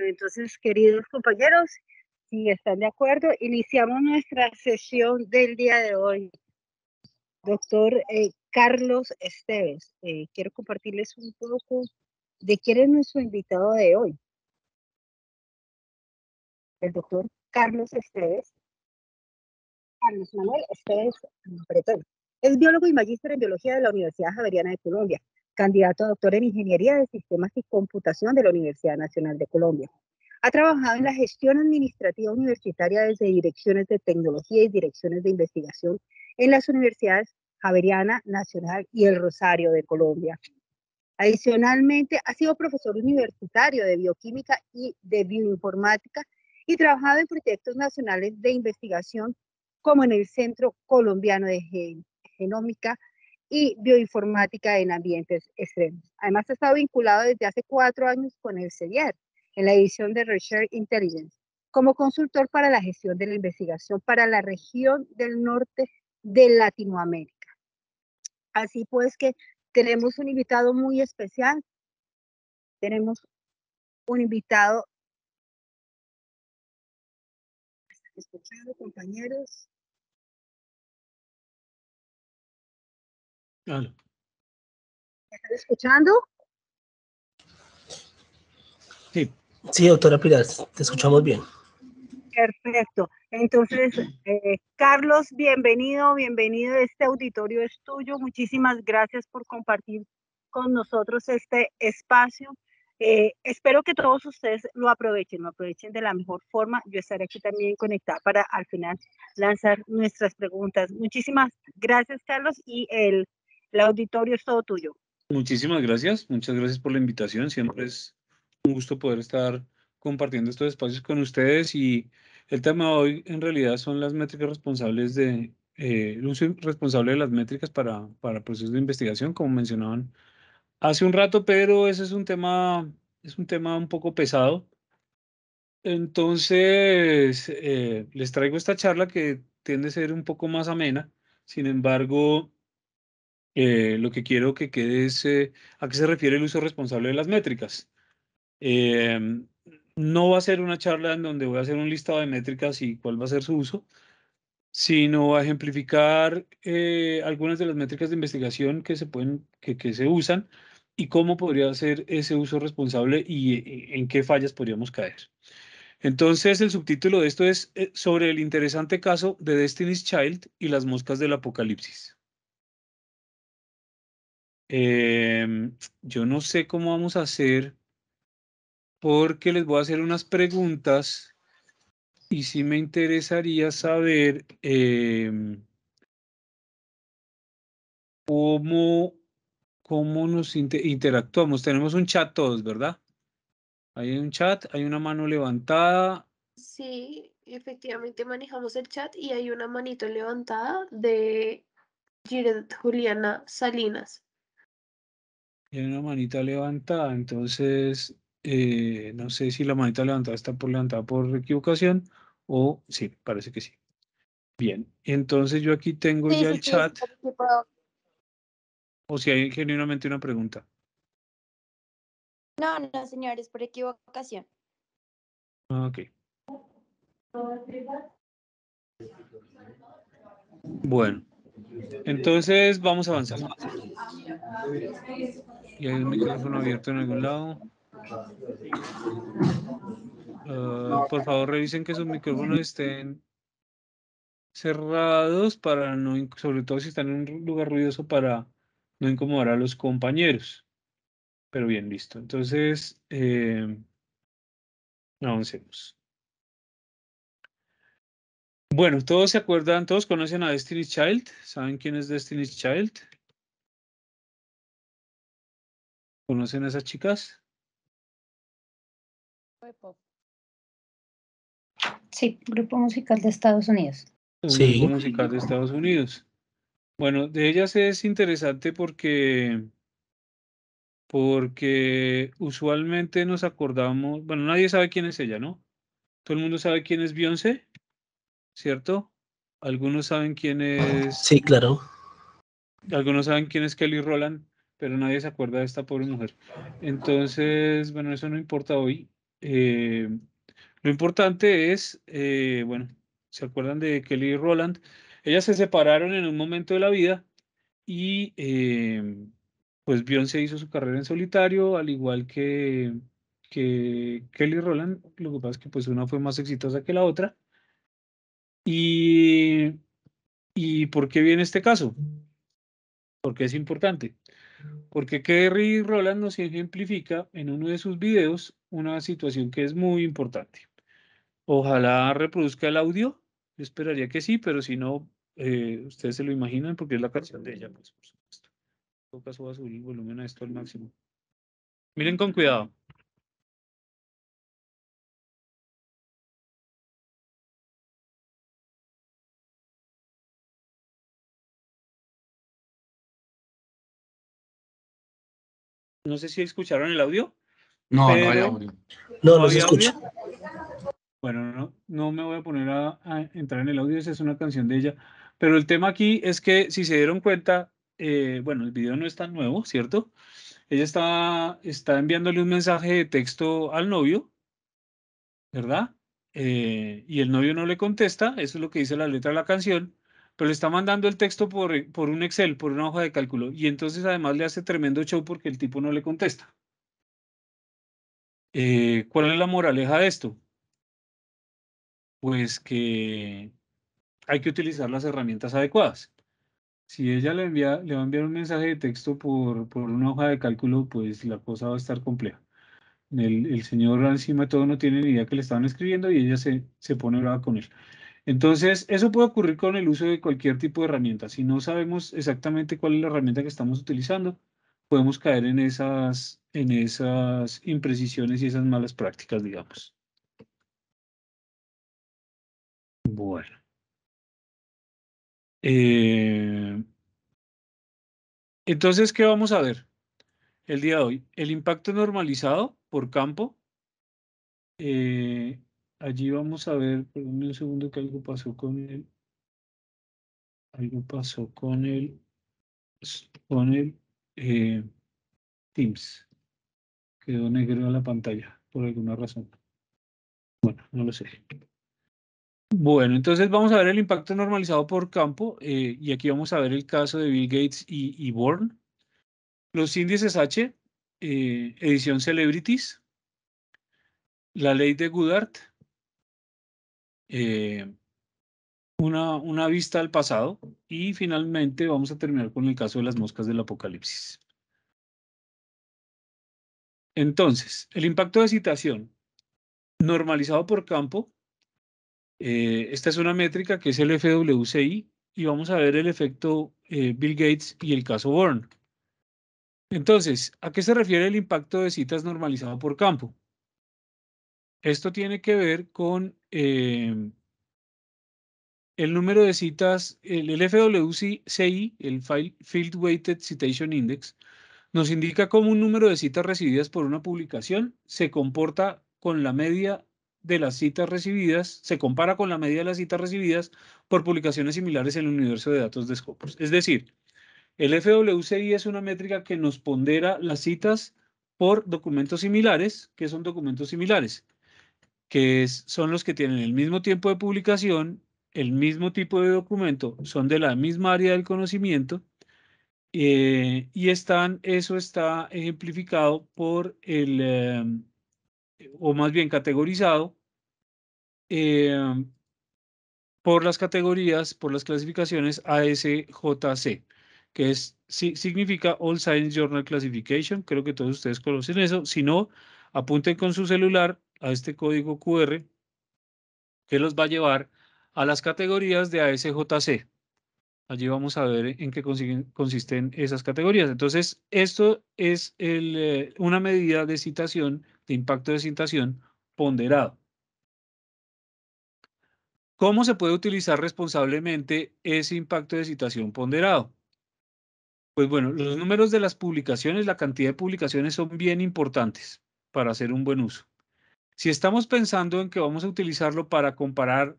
Entonces, queridos compañeros, si están de acuerdo, iniciamos nuestra sesión del día de hoy. Doctor Carlos Esteves, quiero compartirles un poco de quién es nuestro invitado de hoy. El doctor Carlos Esteves, Carlos Manuel Esteves Bretón. Es biólogo y magíster en biología de la Universidad Javeriana de Colombia, candidato a doctor en ingeniería de sistemas y computación de la Universidad Nacional de Colombia. Ha trabajado en la gestión administrativa universitaria desde direcciones de tecnología y direcciones de investigación en las universidades Javeriana Nacional y El Rosario de Colombia. Adicionalmente, ha sido profesor universitario de bioquímica y de bioinformática y trabajado en proyectos nacionales de investigación como en el Centro Colombiano de Genómica y Bioinformática en Ambientes Extremos. Además, ha estado vinculado desde hace 4 años con el CEDIAR, en la división de Research Intelligence, como consultor para la gestión de la investigación para la región del norte de Latinoamérica. Así pues que tenemos un invitado muy especial. Tenemos un invitado. ¿Están escuchando, compañeros? Claro. ¿Están escuchando? Sí. Sí, doctora Pilar, te escuchamos bien. Perfecto. Entonces, Carlos, bienvenido. Este auditorio es tuyo. Muchísimas gracias por compartir con nosotros este espacio. Espero que todos ustedes lo aprovechen de la mejor forma. Yo estaré aquí también conectada para al final lanzar nuestras preguntas. Muchísimas gracias, Carlos, y el auditorio es todo tuyo. Muchísimas gracias. Muchas gracias por la invitación. Siempre es un gusto poder estar compartiendo estos espacios con ustedes, y el tema de hoy en realidad son las métricas responsables el uso responsable de las métricas para procesos de investigación, como mencionaban hace un rato, pero ese es un tema un poco pesado. Entonces, les traigo esta charla que tiende a ser un poco más amena. Sin embargo, lo que quiero que quede es a qué se refiere el uso responsable de las métricas. No va a ser una charla en donde voy a hacer un listado de métricas y cuál va a ser su uso, sino a ejemplificar algunas de las métricas de investigación que se usan y cómo podría ser ese uso responsable y en qué fallas podríamos caer. Entonces, el subtítulo de esto es sobre el interesante caso de Destiny's Child y las moscas del apocalipsis. Yo no sé cómo vamos a hacer, porque les voy a hacer unas preguntas y sí me interesaría saber cómo nos interactuamos. Tenemos un chat todos, ¿verdad? Hay un chat, hay una mano levantada. Sí, efectivamente manejamos el chat y hay una manito levantada de Juliana Salinas. Hay una manita levantada, entonces no sé si la manita levantada está levantada por equivocación o sí, parece que sí. Bien, entonces yo aquí tengo ya el chat. O si hay genuinamente una pregunta. No, no, señores, por equivocación. Ok. Bueno, entonces vamos a avanzar. ¿Y hay un micrófono abierto en algún lado? Por favor, revisen que sus micrófonos estén cerrados para no, sobre todo si están en un lugar ruidoso, para no incomodar a los compañeros. Pero bien, listo. Entonces, avancemos. Bueno, todos se acuerdan, todos conocen a Destiny's Child. ¿Saben quién es Destiny's Child? ¿Conocen a esas chicas? Sí, grupo musical de Estados Unidos. Un Sí. grupo musical de Estados Unidos. Bueno, de ellas es interesante porque usualmente nos acordamos, bueno, nadie sabe quién es ella, ¿no? Todo el mundo sabe quién es Beyoncé, ¿cierto? Algunos saben quién es, Sí, claro. algunos saben quién es Kelly Rowland, pero nadie se acuerda de esta pobre mujer. Entonces, bueno, eso no importa hoy. lo importante es, bueno, ¿se acuerdan de Kelly y Rowland? Ellas se separaron en un momento de la vida y pues Beyoncé hizo su carrera en solitario, al igual que Kelly y Rowland. Lo que pasa es que pues una fue más exitosa que la otra. ¿Y por qué viene este caso? Porque es importante. Porque Kelly Rowland nos ejemplifica en uno de sus videos una situación que es muy importante. Ojalá reproduzca el audio. Yo esperaría que sí, pero si no, ustedes se lo imaginan porque es la canción de ella, pues, por supuesto. En todo caso, voy a subir el volumen a esto al máximo. Miren con cuidado. No sé si escucharon el audio, No, no hay pero audio. No, ¿no no se había audio? escucha. Bueno, no me voy a poner a entrar en el audio, esa es una canción de ella. Pero el tema aquí es que, si se dieron cuenta, bueno, el video no es tan nuevo, ¿cierto? Ella está enviándole un mensaje de texto al novio, ¿verdad? Y el novio no le contesta, eso es lo que dice la letra de la canción, pero le está mandando el texto por un Excel, por una hoja de cálculo, y entonces además le hace tremendo show porque el tipo no le contesta. ¿Cuál es la moraleja de esto? Pues que hay que utilizar las herramientas adecuadas. Si ella le va a enviar un mensaje de texto por una hoja de cálculo, pues la cosa va a estar compleja. El señor encima de todo no tiene ni idea que le estaban escribiendo y ella se pone brava con él. Entonces, eso puede ocurrir con el uso de cualquier tipo de herramienta. Si no sabemos exactamente cuál es la herramienta que estamos utilizando, podemos caer en esas imprecisiones y esas malas prácticas, digamos. Bueno. Entonces, ¿qué vamos a ver el día de hoy? El impacto normalizado por campo. Allí vamos a ver, perdónme un segundo que algo pasó con el eh, Teams. Quedó negro la pantalla por alguna razón. Bueno, no lo sé. Bueno, entonces vamos a ver el impacto normalizado por campo y aquí vamos a ver el caso de Bill Gates y Born. Los índices H, edición Celebrities, la ley de Goddard, una vista al pasado y finalmente vamos a terminar con el caso de las moscas del apocalipsis. Entonces, el impacto de citación normalizado por campo, esta es una métrica que es el FWCI y vamos a ver el efecto Bill Gates y el caso Born. Entonces, ¿a qué se refiere el impacto de citas normalizado por campo? Esto tiene que ver con el número de citas, el FWCI, el Field Weighted Citation Index, nos indica cómo un número de citas recibidas por una publicación se comporta con la media de las citas recibidas, se compara con la media de las citas recibidas por publicaciones similares en el universo de datos de Scopus. Es decir, el FWCI es una métrica que nos pondera las citas por documentos similares. ¿Qué son documentos similares? Son los que tienen el mismo tiempo de publicación, el mismo tipo de documento, son de la misma área del conocimiento y eso está ejemplificado por o más bien categorizado por las categorías, por las clasificaciones ASJC, que significa All Science Journal Classification. Creo que todos ustedes conocen eso. Si no, apunten con su celular a este código QR que los va a llevar a las categorías de ASJC. Allí vamos a ver en qué consisten esas categorías. Entonces, esto es una medida de citación, de impacto de citación ponderado. ¿Cómo se puede utilizar responsablemente ese impacto de citación ponderado? Pues bueno, los números de las publicaciones, la cantidad de publicaciones son bien importantes para hacer un buen uso. Si estamos pensando en que vamos a utilizarlo para comparar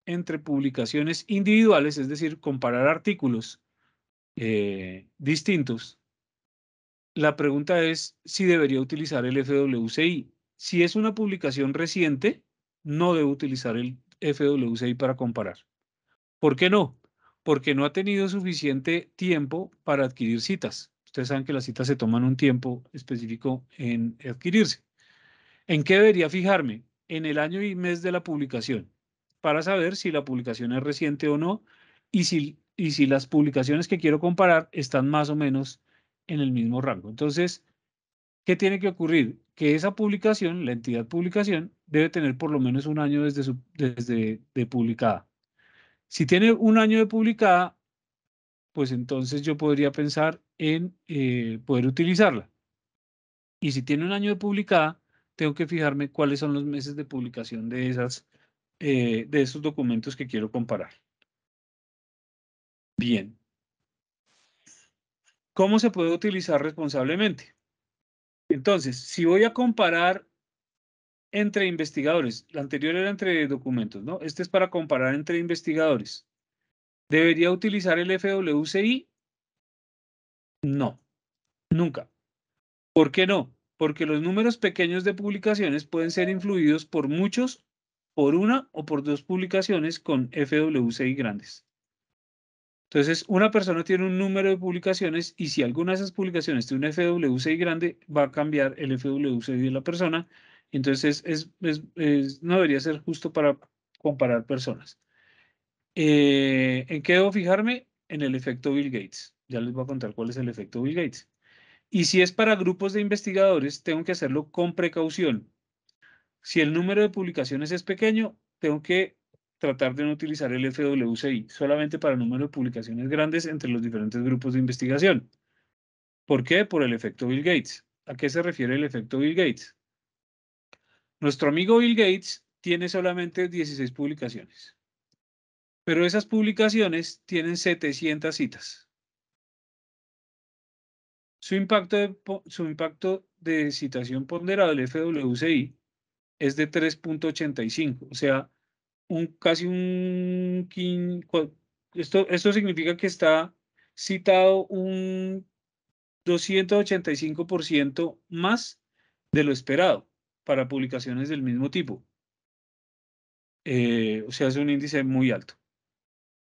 entre publicaciones individuales, es decir, comparar artículos distintos, la pregunta es si debería utilizar el FWCI. si es una publicación reciente, no debo utilizar el FWCI para comparar. ¿Por qué no? Porque no ha tenido suficiente tiempo para adquirir citas. Ustedes saben que las citas se toman un tiempo específico en adquirirse. ¿En qué debería fijarme? En el año y mes de la publicación, para saber si la publicación es reciente o no y si las publicaciones que quiero comparar están más o menos en el mismo rango. Entonces, ¿qué tiene que ocurrir? Que esa publicación, la entidad publicación, debe tener por lo menos un año desde de publicada. Si tiene un año de publicada, pues entonces yo podría pensar en poder utilizarla. Y si tiene un año de publicada, tengo que fijarme cuáles son los meses de publicación de esos documentos que quiero comparar. Bien. ¿Cómo se puede utilizar responsablemente? Entonces, si voy a comparar entre investigadores, la anterior era entre documentos, ¿no? Este es para comparar entre investigadores. ¿Debería utilizar el FWCI? No, nunca. ¿Por qué no? Porque los números pequeños de publicaciones pueden ser influidos por muchos, por una o por dos publicaciones con FWCI grandes. Entonces, una persona tiene un número de publicaciones y si alguna de esas publicaciones tiene un FWCI grande, va a cambiar el FWCI de la persona. Entonces, no debería ser justo para comparar personas. ¿En qué debo fijarme? En el efecto Bill Gates. Ya les voy a contar cuál es el efecto Bill Gates. Y si es para grupos de investigadores, tengo que hacerlo con precaución. Si el número de publicaciones es pequeño, tengo que tratar de no utilizar el FWCI, solamente para el número de publicaciones grandes entre los diferentes grupos de investigación. ¿Por qué? Por el efecto Bill Gates. ¿A qué se refiere el efecto Bill Gates? Nuestro amigo Bill Gates tiene solamente 16 publicaciones, pero esas publicaciones tienen 700 citas. Su impacto de citación ponderado del FWCI es de 3.85, o sea, casi un... Esto significa que está citado un 285% más de lo esperado para publicaciones del mismo tipo. O sea, es un índice muy alto.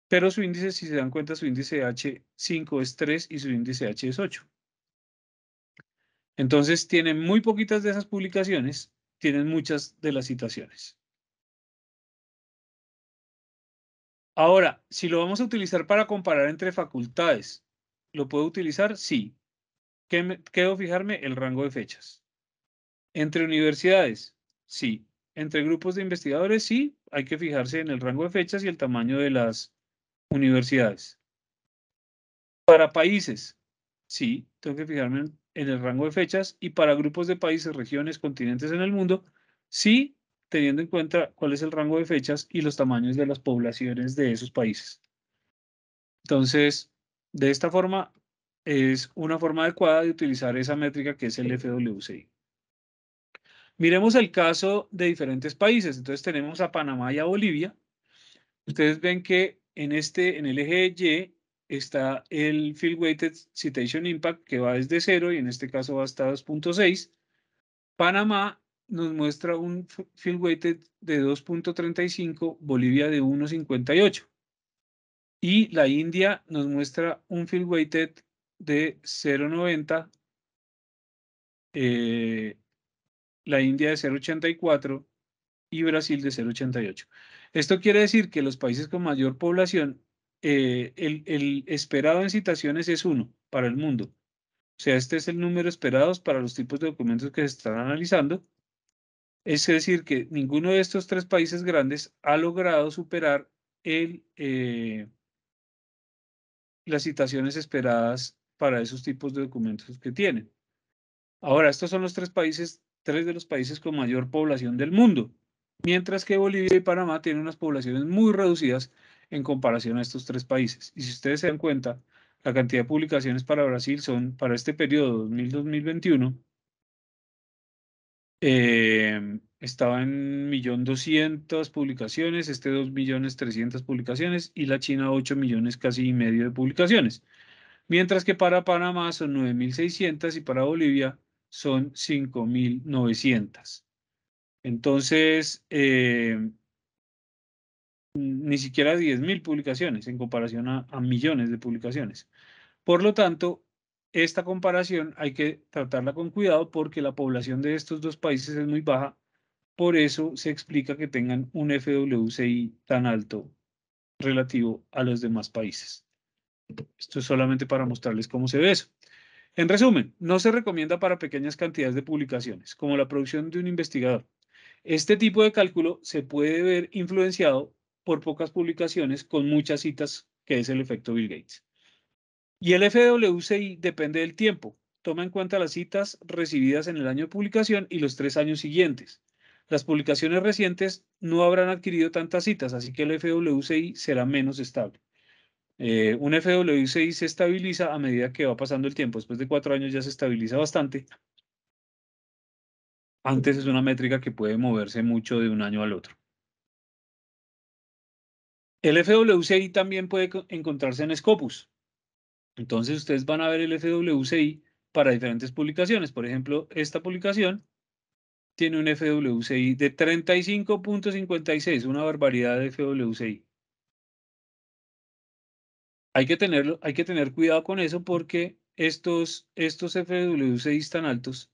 Pero su índice, si se dan cuenta, su índice H5 es 3 y su índice H es 8. Entonces, tienen muy poquitas de esas publicaciones, tienen muchas de las citaciones. Ahora, si lo vamos a utilizar para comparar entre facultades, ¿lo puedo utilizar? Sí. ¿Qué debo fijarme? El rango de fechas. ¿Entre universidades? Sí. ¿Entre grupos de investigadores? Sí. Hay que fijarse en el rango de fechas y el tamaño de las universidades. Para países, sí. Tengo que fijarme en el rango de fechas. Y para grupos de países, regiones, continentes en el mundo, sí, teniendo en cuenta cuál es el rango de fechas y los tamaños de las poblaciones de esos países. Entonces, de esta forma, es una forma adecuada de utilizar esa métrica que es el FWCI. Miremos el caso de diferentes países. Entonces, tenemos a Panamá y a Bolivia. Ustedes ven que en el eje Y está el Field Weighted Citation Impact, que va desde 0 y en este caso va hasta 2.6. Panamá nos muestra un Field Weighted de 2.35, Bolivia de 1.58. Y la India nos muestra un field weighted de 0.90, la India de 0.84 y Brasil de 0.88. Esto quiere decir que los países con mayor población, el esperado en citaciones es 1 para el mundo. O sea, este es el número esperado para los tipos de documentos que se están analizando. Es decir, que ninguno de estos tres países grandes ha logrado superar las citaciones esperadas para esos tipos de documentos que tienen. Ahora, estos son los tres de los países con mayor población del mundo, mientras que Bolivia y Panamá tienen unas poblaciones muy reducidas en comparación a estos tres países. Y si ustedes se dan cuenta, la cantidad de publicaciones para Brasil son, para este periodo 2000-2021, estaba en 1.200.000 publicaciones, 2.300.000 publicaciones, y la China 8 millones casi y medio de publicaciones. Mientras que para Panamá son 9.600 y para Bolivia son 5.900. Entonces, ni siquiera 10.000 publicaciones en comparación a millones de publicaciones. Por lo tanto, esta comparación hay que tratarla con cuidado porque la población de estos dos países es muy baja. Por eso se explica que tengan un FWCI tan alto relativo a los demás países. Esto es solamente para mostrarles cómo se ve eso. En resumen, no se recomienda para pequeñas cantidades de publicaciones, como la producción de un investigador. Este tipo de cálculo se puede ver influenciado por pocas publicaciones con muchas citas, que es el efecto Bill Gates. Y el FWCI depende del tiempo. Toma en cuenta las citas recibidas en el año de publicación y los 3 años siguientes. Las publicaciones recientes no habrán adquirido tantas citas, así que el FWCI será menos estable. Un FWCI se estabiliza a medida que va pasando el tiempo. Después de 4 años ya se estabiliza bastante. Antes es una métrica que puede moverse mucho de un año al otro. El FWCI también puede encontrarse en Scopus. Entonces ustedes van a ver el FWCI para diferentes publicaciones. Por ejemplo, esta publicación tiene un FWCI de 35.56, una barbaridad de FWCI. Hay que tener cuidado con eso porque estos FWCIs tan altos,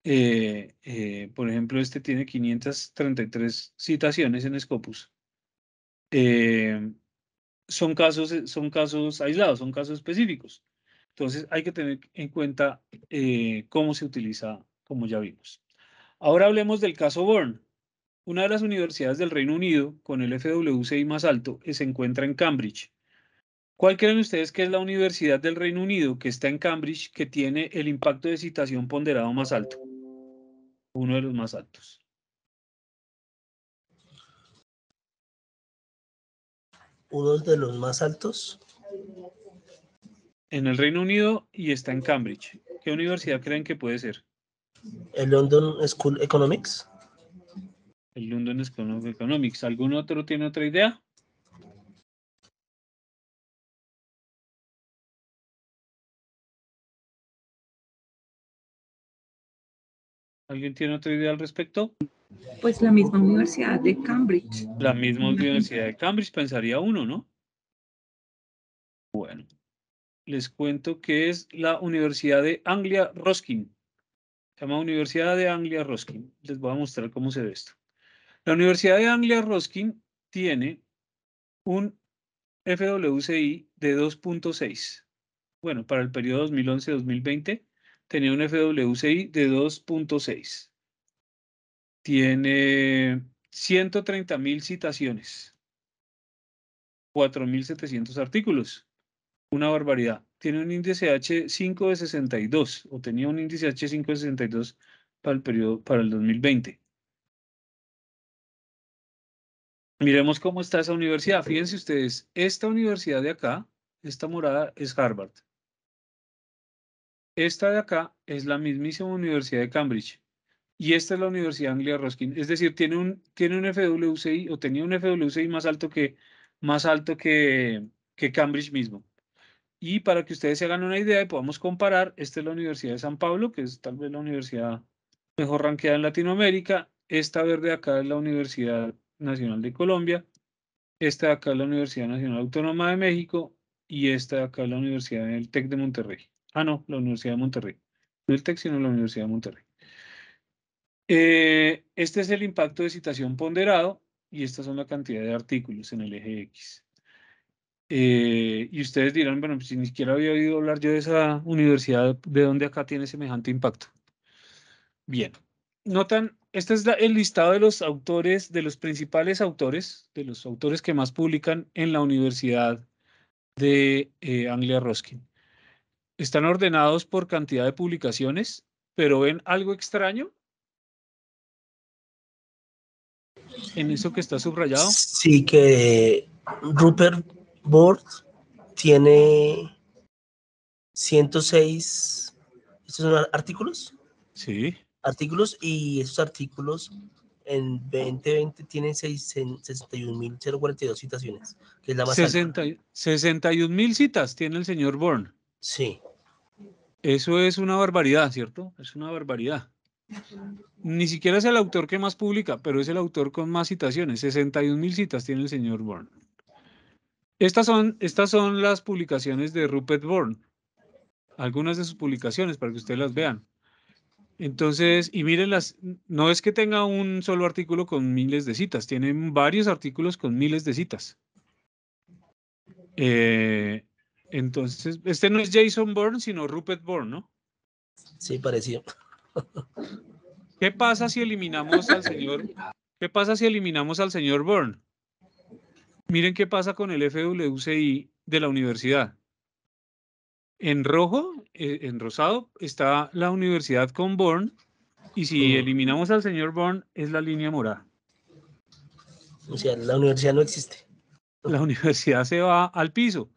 por ejemplo, este tiene 533 citaciones en Scopus. Son casos aislados, son casos específicos. Entonces hay que tener en cuenta cómo se utiliza, como ya vimos. Ahora hablemos del caso Bourne. Una de las universidades del Reino Unido con el FWCI más alto se encuentra en Cambridge. ¿Cuál creen ustedes que es la universidad del Reino Unido que está en Cambridge que tiene el impacto de citación ponderado más alto? Uno de los más altos. Uno de los más altos. En el Reino Unido y está en Cambridge. ¿Qué universidad creen que puede ser? El London School Economics. El London School of Economics. ¿Algún otro tiene otra idea? ¿Alguien tiene otra idea al respecto? Pues la misma Universidad de Cambridge. La misma Universidad de Cambridge, pensaría uno, ¿no? Bueno, les cuento que es la Universidad de Anglia Ruskin. Se llama Universidad de Anglia Ruskin. Les voy a mostrar cómo se ve esto. La Universidad de Anglia Ruskin tiene un FWCI de 2.6. Bueno, para el periodo 2011-2020 tenía un FWCI de 2.6. Tiene 130.000 citaciones, 4.700 artículos, una barbaridad. Tiene un índice H5 de 62, o tenía un índice H5 de 62 para el periodo, para el 2020. Miremos cómo está esa universidad. Fíjense ustedes, esta universidad de acá, esta morada es Harvard. Esta de acá es la mismísima Universidad de Cambridge. Y esta es la Universidad Anglia Ruskin. Es decir, tiene un FWCI o tenía un FWCI más alto que Cambridge mismo. Y para que ustedes se hagan una idea y podamos comparar, esta es la Universidad de San Pablo, que es tal vez la universidad mejor rankeada en Latinoamérica. Esta verde acá es la Universidad Nacional de Colombia. Esta de acá es la Universidad Nacional Autónoma de México. Y esta de acá es la Universidad del TEC de Monterrey. Ah, no, la Universidad de Monterrey. No el TEC, sino la Universidad de Monterrey. Este es el impacto de citación ponderado y estas son la cantidad de artículos en el eje X. Y ustedes dirán, bueno, pues si ni siquiera había oído hablar yo de esa universidad, ¿de dónde acá tiene semejante impacto? Bien, notan, este es el listado de los autores, de los principales autores, de los autores que más publican en la Universidad de Anglia Ruskin. Están ordenados por cantidad de publicaciones, pero ¿ven algo extraño en eso que está subrayado? Sí, que Rupert Board tiene 106. ¿Estos son artículos? Sí. Artículos, y esos artículos en 2020 tienen 61.042 citaciones, que es la más alta. 61.000 citas tiene el señor Bourne. Sí. Eso es una barbaridad, ¿cierto? Es una barbaridad. Ni siquiera es el autor que más publica, pero es el autor con más citaciones. 61.000 citas tiene el señor Bourne. Estas son las publicaciones de Rupert Bourne. Algunas de sus publicaciones para que ustedes las vean. Entonces, y mírenlas, no es que tenga un solo artículo con miles de citas, tiene varios artículos con miles de citas. Entonces, este no es Jason Bourne, sino Rupert Bourne, ¿no? Sí, parecido. ¿Qué pasa si eliminamos al señor? ¿Qué pasa si eliminamos al señor Bourne? Miren qué pasa con el FWCI de la universidad. En rojo, en rosado, está la universidad con Bourne, y si eliminamos al señor Bourne, es la línea morada. O sea, la universidad no existe. La universidad se va al piso.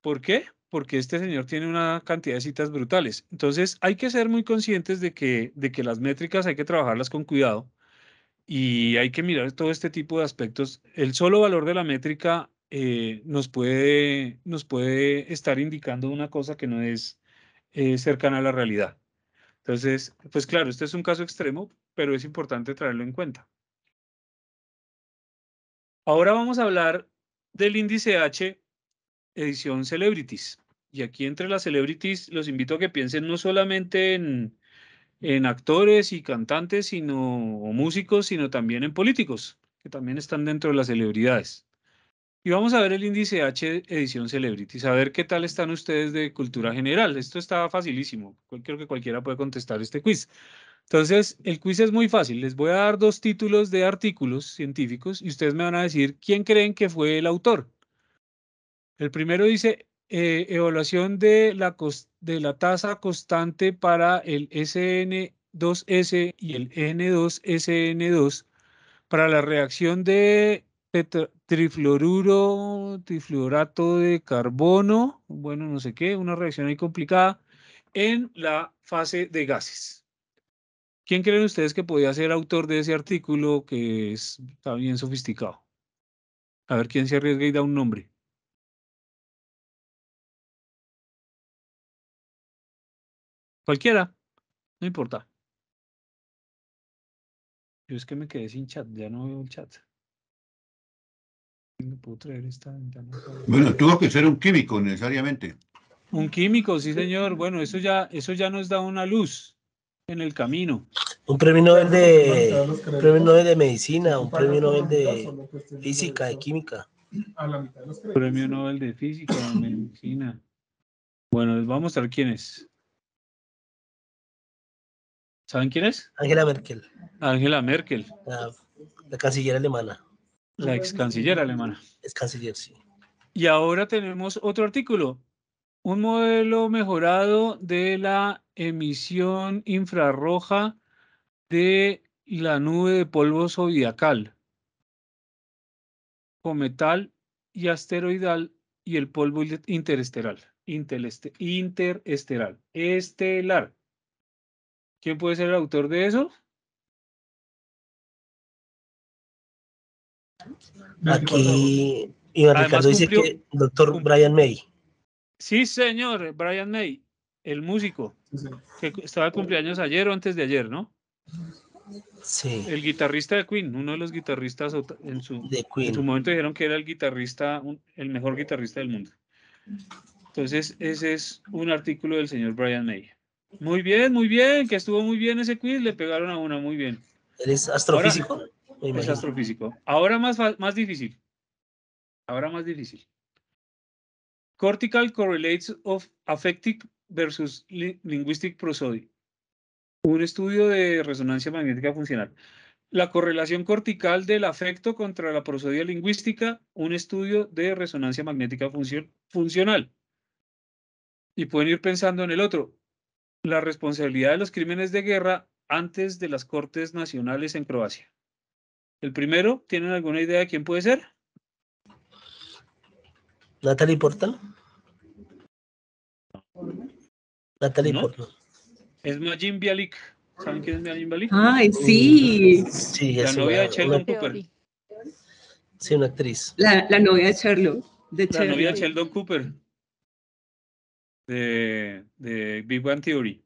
¿Por qué? Porque este señor tiene una cantidad de citas brutales. Entonces, hay que ser muy conscientes de que las métricas hay que trabajarlas con cuidado y hay que mirar todo este tipo de aspectos. El solo valor de la métrica nos puede estar indicando una cosa que no es cercana a la realidad. Entonces, pues claro, este es un caso extremo, pero es importante traerlo en cuenta. Ahora vamos a hablar del índice H edición Celebrities. Y aquí entre las Celebrities los invito a que piensen no solamente en actores y cantantes, o músicos, sino también en políticos, que también están dentro de las celebridades. Y vamos a ver el índice H edición Celebrities, a ver qué tal están ustedes de cultura general. Esto está facilísimo, creo que cualquiera puede contestar este quiz. Entonces, el quiz es muy fácil. Les voy a dar 2 títulos de artículos científicos y ustedes me van a decir quién creen que fue el autor. El primero dice, evaluación de la tasa constante para el SN2S y el N2SN2 para la reacción de trifluorato de carbono, bueno, no sé qué, una reacción ahí complicada, en la fase de gases. ¿Quién creen ustedes que podía ser autor de ese artículo que está bien sofisticado? A ver quién se arriesga y da un nombre. Cualquiera, no importa. Yo es que me quedé sin chat, ya no veo el chat. No puedo traer esta ventana. Bueno, tuvo que ser un químico necesariamente. Un químico, sí señor. Bueno, eso ya nos da una luz en el camino. Un premio Nobel de medicina, un premio Nobel de física, de química. Premio Nobel de Física, de Medicina. Bueno, les voy a mostrar quién es. ¿Saben quién es? Angela Merkel. Angela Merkel. La canciller alemana. La ex canciller alemana. Es canciller, sí. Y ahora tenemos otro artículo. Un modelo mejorado de la emisión infrarroja de la nube de polvo zodiacal, cometal y asteroidal y el polvo interestelar. Estelar. ¿Quién puede ser el autor de eso? Aquí Iván Ricardo dice que doctor Brian May. Sí, señor, Brian May, el músico, que estaba de cumpleaños ayer o antes de ayer, ¿no? Sí. El guitarrista de Queen, uno de los guitarristas en su momento dijeron que era el guitarrista, el mejor guitarrista del mundo. Entonces, ese es un artículo del señor Brian May. Muy bien, que estuvo muy bien ese quiz, le pegaron a una, muy bien. ¿Él es astrofísico? Es astrofísico. Ahora más difícil. Cortical correlates of affective versus linguistic prosody. Un estudio de resonancia magnética funcional. La correlación cortical del afecto contra la prosodia lingüística, un estudio de resonancia magnética funcional. Y pueden ir pensando en el otro. La responsabilidad de los crímenes de guerra antes de las Cortes Nacionales en Croacia. El primero, ¿tienen alguna idea de quién puede ser? Natalie Portman. Natalie Portman. Es Majin Bialik. ¿Saben quién es Majin Bialik? ¡Ay, sí! Sí, la novia de Sheldon Cooper. Sí, una actriz. La novia de Charlotte. La novia de Sheldon Cooper. De Big Bang Theory.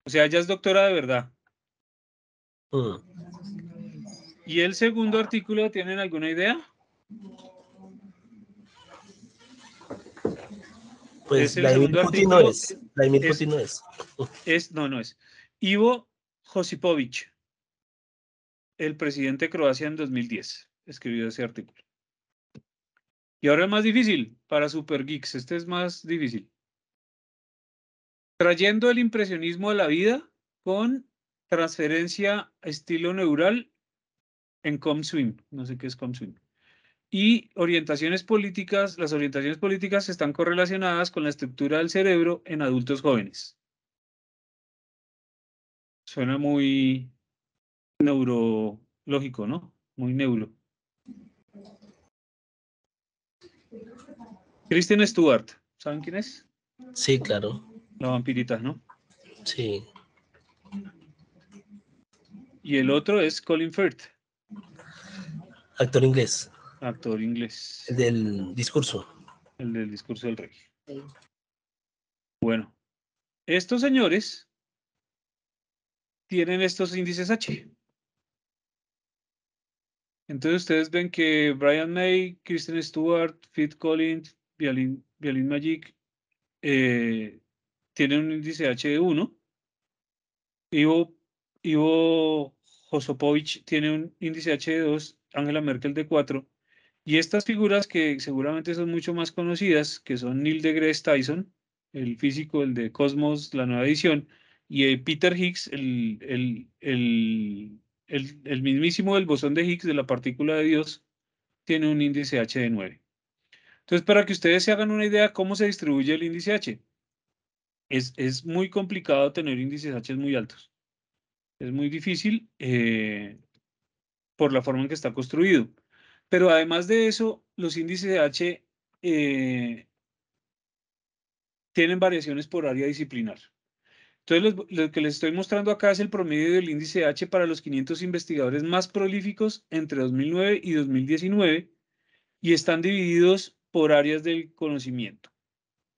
O sea, ella es doctora de verdad. Y el segundo artículo, ¿tienen alguna idea? Pues el Vladimir segundo Putin no artículo es. Vladimir es- Putin no es. No es. Ivo Josipovic, el presidente de Croacia en 2010, escribió ese artículo. Y ahora es más difícil para Super Geeks. Este es más difícil. Trayendo el impresionismo a la vida con transferencia a estilo neural en ComSwim. No sé qué es ComSwim. Y orientaciones políticas. Las orientaciones políticas están correlacionadas con la estructura del cerebro en adultos jóvenes. Suena muy neurológico, ¿no? Muy neuro. Kristen Stewart, ¿saben quién es? Sí, claro. La vampirita, ¿no? Sí. Y el otro es Colin Firth, Actor inglés. actor inglés, El del discurso. el del discurso del rey. Bueno, estos señores tienen estos índices H. Entonces ustedes ven que Brian May, Kristen Stewart, Fit Collins, Violin Magic tienen un índice H de 1. Ivo Josipovic tiene un índice H de 2, Angela Merkel de 4. Y estas figuras que seguramente son mucho más conocidas, que son Neil deGrasse Tyson, el físico, el de Cosmos, la nueva edición, y Peter Higgs, el mismísimo del bosón de Higgs, de la partícula de Dios, tiene un índice H de 9. Entonces, para que ustedes se hagan una idea cómo se distribuye el índice H, es muy complicado tener índices H muy altos. Es muy difícil por la forma en que está construido. Pero además de eso, los índices de H tienen variaciones por área disciplinar. Entonces, lo que les estoy mostrando acá es el promedio del índice H para los 500 investigadores más prolíficos entre 2009 y 2019 y están divididos por áreas del conocimiento.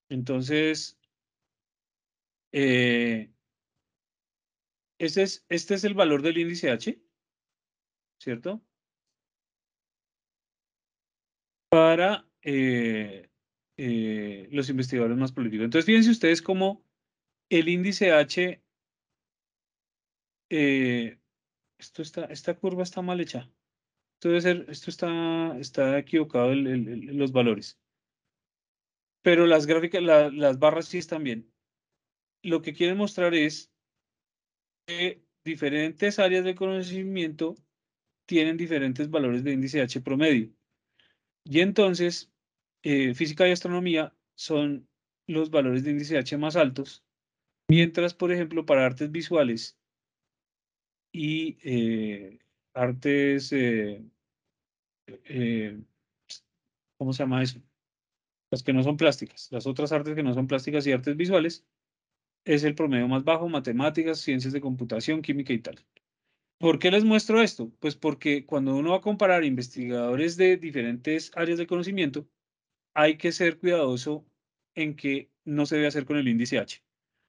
Entonces, este es el valor del índice H, ¿cierto? Para los investigadores más prolíficos. Entonces, fíjense ustedes cómo el índice H, esta curva está mal hecha. Esto está equivocado los valores. Pero las gráficas, las barras sí están bien. Lo que quieren mostrar es que diferentes áreas de conocimiento tienen diferentes valores de índice H promedio. Y entonces, física y astronomía son los valores de índice H más altos, mientras, por ejemplo, para artes visuales y artes, ¿cómo se llama eso? Las que no son plásticas, las otras artes que no son plásticas y artes visuales, es el promedio más bajo, matemáticas, ciencias de computación, química y tal. ¿Por qué les muestro esto? Pues porque cuando uno va a comparar investigadores de diferentes áreas de conocimiento, hay que ser cuidadoso en que no se debe hacer con el índice H,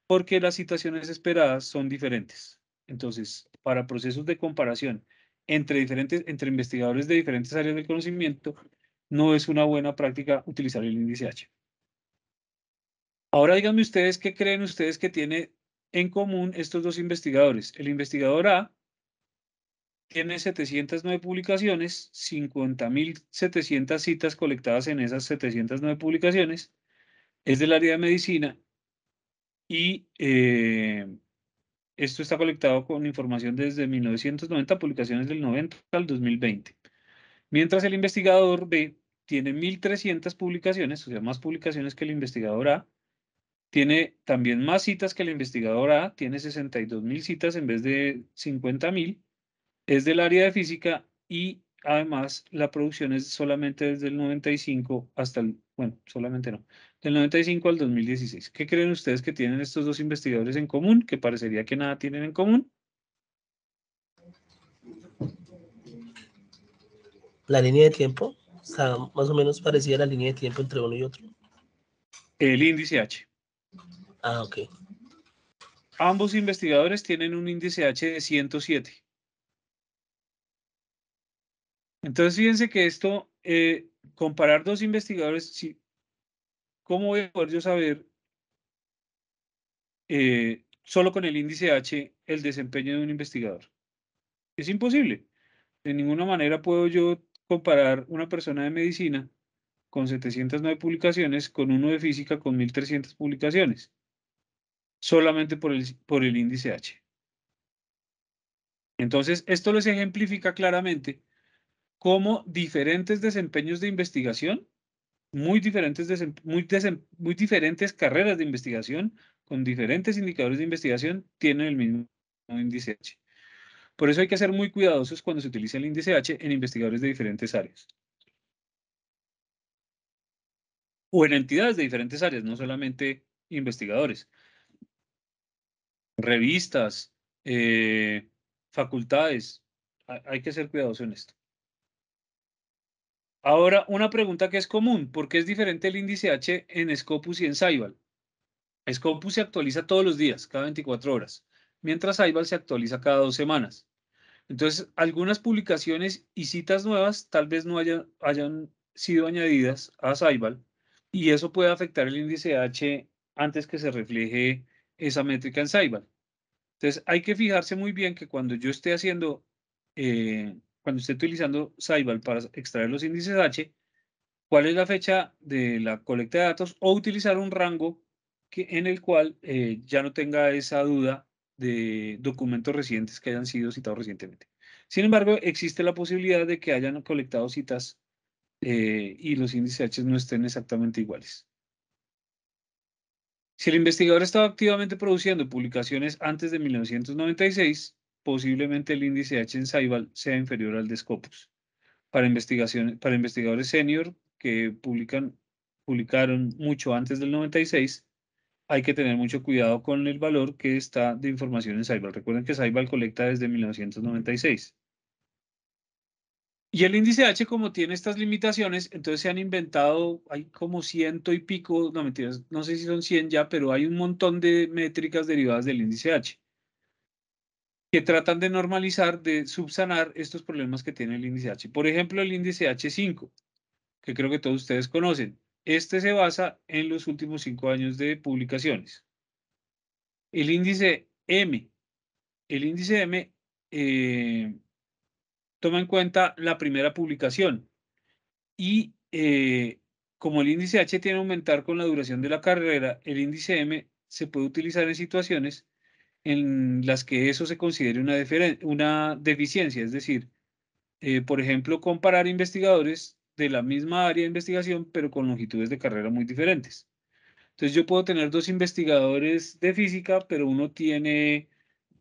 porque las citaciones esperadas son diferentes. Entonces, para procesos de comparación entre investigadores de diferentes áreas del conocimiento, no es una buena práctica utilizar el índice H. Ahora díganme ustedes qué creen ustedes que tiene en común estos dos investigadores. El investigador A tiene 709 publicaciones, 50.700 citas colectadas en esas 709 publicaciones, es del área de medicina y esto está colectado con información desde 1990, publicaciones del 90 al 2020. Mientras el investigador B tiene 1.300 publicaciones, o sea, más publicaciones que el investigador A, tiene también más citas que el investigador A, tiene 62.000 citas en vez de 50.000, es del área de física y además la producción es solamente desde el 95 hasta el, bueno, solamente no, del 95 al 2016. ¿Qué creen ustedes que tienen estos dos investigadores en común? Que parecería que nada tienen en común. La línea de tiempo está más o menos parecida a la línea de tiempo entre uno y otro. El índice H. Ah, ok. Ambos investigadores tienen un índice H de 107. Entonces, fíjense que esto, comparar dos investigadores, ¿cómo voy a poder yo saber solo con el índice H el desempeño de un investigador? Es imposible. De ninguna manera puedo yo comparar una persona de medicina con 709 publicaciones con uno de física con 1300 publicaciones, solamente por el índice H. Entonces, esto les ejemplifica claramente cómo diferentes desempeños de investigación, muy diferentes carreras de investigación, con diferentes indicadores de investigación, tienen el mismo índice H. Por eso hay que ser muy cuidadosos cuando se utiliza el índice H en investigadores de diferentes áreas. O en entidades de diferentes áreas, no solamente investigadores. Revistas, facultades. Hay que ser cuidadosos en esto. Ahora, una pregunta que es común. ¿Por qué es diferente el índice H en Scopus y en Ceibal? Scopus se actualiza todos los días, cada 24 horas, mientras Ceibal se actualiza cada 2 semanas. Entonces, algunas publicaciones y citas nuevas tal vez no hayan sido añadidas a Ceibal y eso puede afectar el índice H antes que se refleje esa métrica en Ceibal. Entonces, hay que fijarse muy bien que cuando yo esté cuando esté utilizando Ceibal para extraer los índices H, cuál es la fecha de la colecta de datos o utilizar un rango en el cual ya no tenga esa duda de documentos recientes que hayan sido citados recientemente. Sin embargo, existe la posibilidad de que hayan colectado citas y los índices H no estén exactamente iguales. Si el investigador estaba activamente produciendo publicaciones antes de 1996, posiblemente el índice H en Ceibal sea inferior al de Scopus. Para investigadores senior que publicaron mucho antes del 96, hay que tener mucho cuidado con el valor que está de información en Ceibal. Recuerden que Ceibal colecta desde 1996. Y el índice H, como tiene estas limitaciones, entonces se han inventado, hay como 100 y pico, no mentiras, no sé si son 100 ya, pero hay un montón de métricas derivadas del índice H que tratan de normalizar, de subsanar estos problemas que tiene el índice H. Por ejemplo, el índice H5, que creo que todos ustedes conocen. Este se basa en los últimos 5 años de publicaciones. El índice M. El índice M toma en cuenta la primera publicación y como el índice H tiene que aumentar con la duración de la carrera, el índice M se puede utilizar en situaciones en las que eso se considere una deficiencia, es decir, por ejemplo, comparar investigadores de la misma área de investigación, pero con longitudes de carrera muy diferentes. Entonces, yo puedo tener dos investigadores de física, pero uno tiene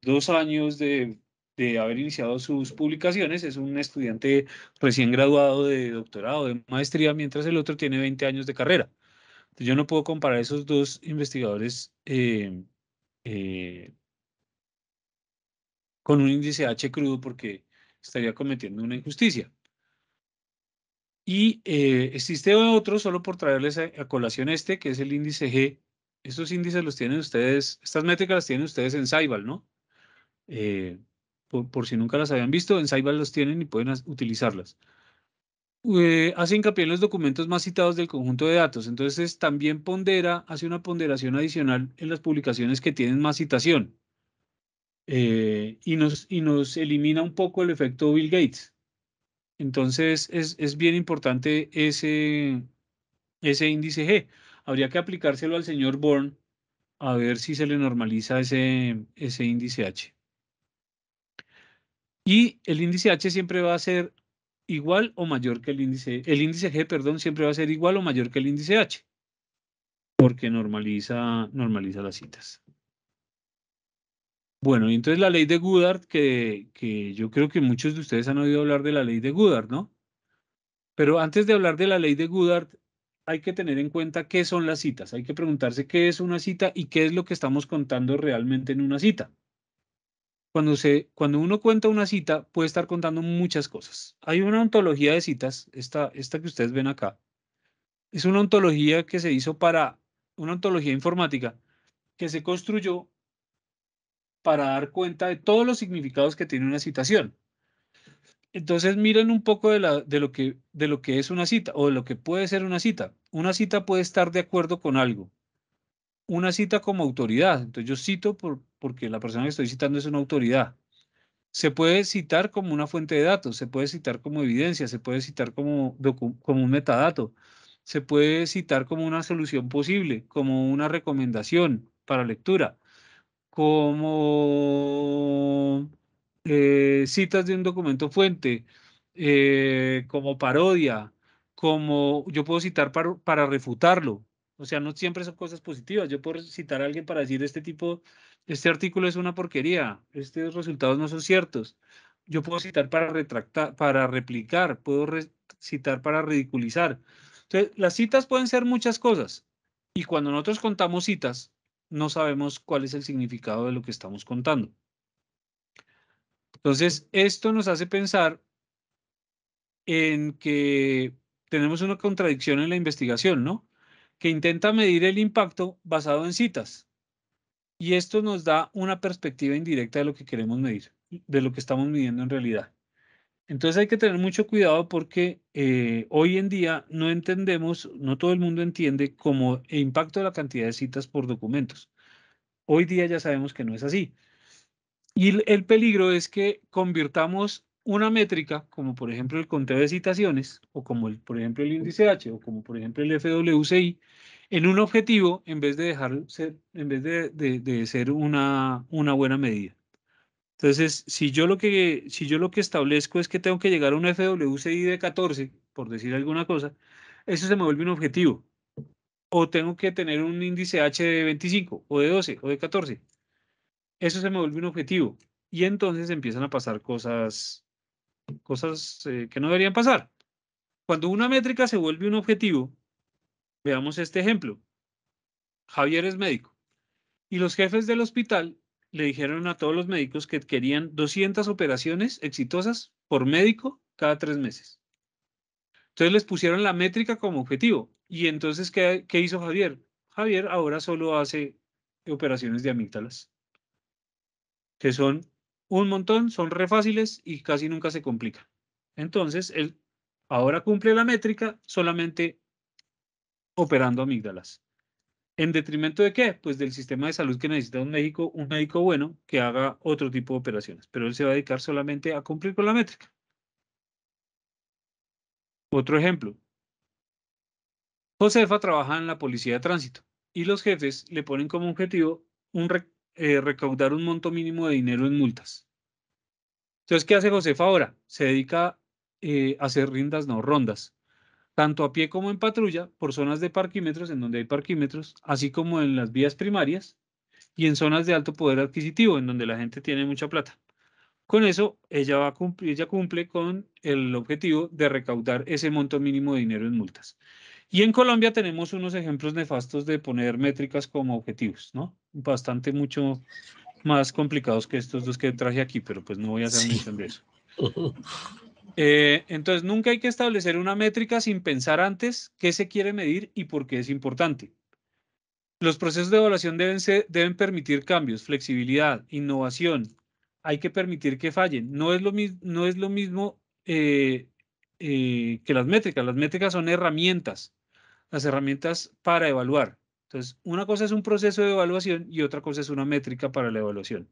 2 años de haber iniciado sus publicaciones, es un estudiante recién graduado de doctorado, de maestría, mientras el otro tiene 20 años de carrera. Entonces, yo no puedo comparar esos dos investigadores con un índice H crudo porque estaría cometiendo una injusticia. Y existe otro, solo por traerles a colación que es el índice G. Estos índices los tienen ustedes, estas métricas las tienen ustedes en Ceibal, ¿no? Por si nunca las habían visto, en Ceibal los tienen y pueden utilizarlas. Hace hincapié en los documentos más citados del conjunto de datos, entonces también hace una ponderación adicional en las publicaciones que tienen más citación y nos elimina un poco el efecto Bill Gates. Entonces es bien importante ese índice G. Habría que aplicárselo al señor Born a ver si se le normaliza ese índice H. Y el índice H siempre va a ser igual o mayor que el índice G, perdón, siempre va a ser igual o mayor que el índice H, porque normaliza las citas. Bueno, y entonces la ley de Goddard, que yo creo que muchos de ustedes han oído hablar de la ley de Goddard, ¿no? Pero antes de hablar de la ley de Goddard, hay que tener en cuenta qué son las citas. Hay que preguntarse qué es una cita y qué es lo que estamos contando realmente en una cita. Cuando uno cuenta una cita, puede estar contando muchas cosas. Hay una ontología de citas, esta que ustedes ven acá. Es una ontología que se hizo una ontología informática que se construyó para dar cuenta de todos los significados que tiene una citación. Entonces miren un poco de lo que es una cita o de lo que puede ser una cita. Una cita puede estar de acuerdo con algo. Una cita como autoridad. Entonces yo cito porque la persona que estoy citando es una autoridad. Se puede citar como una fuente de datos, se puede citar como evidencia, se puede citar como un metadato, se puede citar como una solución posible, como una recomendación para lectura, como citas de un documento fuente, como parodia, como yo puedo citar para refutarlo. O sea, no siempre son cosas positivas. Yo puedo citar a alguien para decir este artículo es una porquería, estos resultados no son ciertos. Yo puedo citar para retractar, para replicar, puedo citar para ridiculizar. Entonces, las citas pueden ser muchas cosas. Y cuando nosotros contamos citas, no sabemos cuál es el significado de lo que estamos contando. Entonces, esto nos hace pensar en que tenemos una contradicción en la investigación, ¿no? Que intenta medir el impacto basado en citas. Y esto nos da una perspectiva indirecta de lo que queremos medir, de lo que estamos midiendo en realidad. Entonces hay que tener mucho cuidado porque hoy en día no entendemos, no todo el mundo entiende como el impacto de la cantidad de citas por documentos. Hoy día ya sabemos que no es así. Y el peligro es que convirtamos una métrica, como por ejemplo el conteo de citaciones, o como por ejemplo el índice H, o como por ejemplo el FWCI, en un objetivo en vez de de ser una buena medida. Entonces, si yo lo que establezco es que tengo que llegar a un FWCI de 14, por decir alguna cosa, eso se me vuelve un objetivo. O tengo que tener un índice H de 25, o de 12, o de 14. Eso se me vuelve un objetivo. Y entonces empiezan a pasar cosas que no deberían pasar. Cuando una métrica se vuelve un objetivo, veamos este ejemplo. Javier es médico y los jefes del hospital le dijeron a todos los médicos que querían 200 operaciones exitosas por médico cada 3 meses. Entonces les pusieron la métrica como objetivo. Y entonces, ¿qué hizo Javier? Javier ahora solo hace operaciones de amígdalas, que son un montón, son re fáciles y casi nunca se complican. Entonces, él ahora cumple la métrica solamente operando amígdalas. ¿En detrimento de qué? Pues del sistema de salud que necesita un médico bueno que haga otro tipo de operaciones, pero él se va a dedicar solamente a cumplir con la métrica. Otro ejemplo. Josefa trabaja en la policía de tránsito y los jefes le ponen como objetivo recaudar un monto mínimo de dinero en multas. Entonces, ¿qué hace Josefa ahora? Se dedica a hacer rondas, tanto a pie como en patrulla, por zonas de parquímetros, en donde hay parquímetros, así como en las vías primarias y en zonas de alto poder adquisitivo, en donde la gente tiene mucha plata. Con eso, ella cumple con el objetivo de recaudar ese monto mínimo de dinero en multas. Y en Colombia tenemos unos ejemplos nefastos de poner métricas como objetivos, ¿no? Bastante mucho más complicados que estos dos que traje aquí, pero pues no voy a hacer mención de eso. Entonces, nunca hay que establecer una métrica sin pensar antes qué se quiere medir y por qué es importante. Los procesos de evaluación deben permitir cambios, flexibilidad, innovación. Hay que permitir que fallen. No es lo mismo que las métricas. Las métricas son herramientas, las herramientas para evaluar. Entonces, una cosa es un proceso de evaluación y otra cosa es una métrica para la evaluación.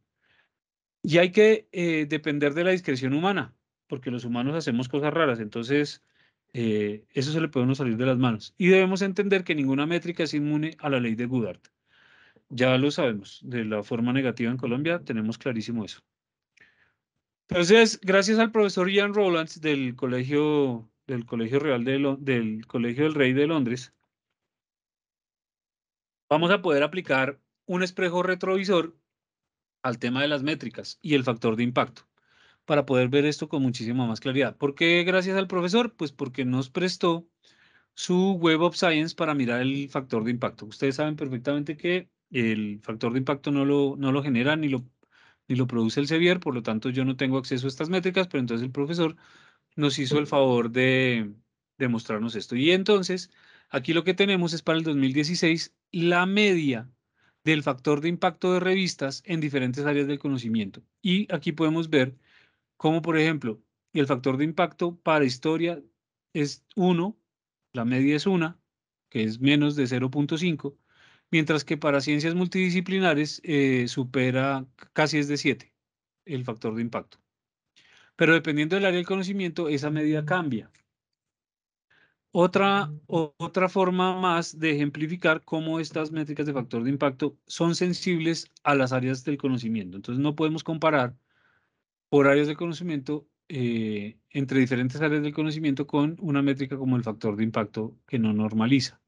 Y hay que depender de la discreción humana, porque los humanos hacemos cosas raras, entonces eso se le puede uno salir de las manos. Y debemos entender que ninguna métrica es inmune a la ley de Goodhart. Ya lo sabemos, de la forma negativa en Colombia tenemos clarísimo eso. Entonces, gracias al profesor Ian Rowlands del Colegio Real del Colegio del Rey de Londres, vamos a poder aplicar un espejo retrovisor al tema de las métricas y el factor de impacto, para poder ver esto con muchísima más claridad. ¿Por qué gracias al profesor? Pues porque nos prestó su Web of Science para mirar el factor de impacto. Ustedes saben perfectamente que el factor de impacto no lo genera ni lo produce el Sevier, por lo tanto yo no tengo acceso a estas métricas, pero entonces el profesor nos hizo el favor de mostrarnos esto. Y entonces, aquí lo que tenemos es para el 2016 la media del factor de impacto de revistas en diferentes áreas del conocimiento. Y aquí podemos ver cómo, por ejemplo, y el factor de impacto para historia es 1, la media es 1, que es menos de 0.5, mientras que para ciencias multidisciplinares supera, casi es de 7, el factor de impacto. Pero dependiendo del área del conocimiento, esa medida cambia. Otra forma más de ejemplificar cómo estas métricas de factor de impacto son sensibles a las áreas del conocimiento. Entonces no podemos comparar por áreas de conocimiento entre diferentes áreas del conocimiento con una métrica como el factor de impacto que no normaliza.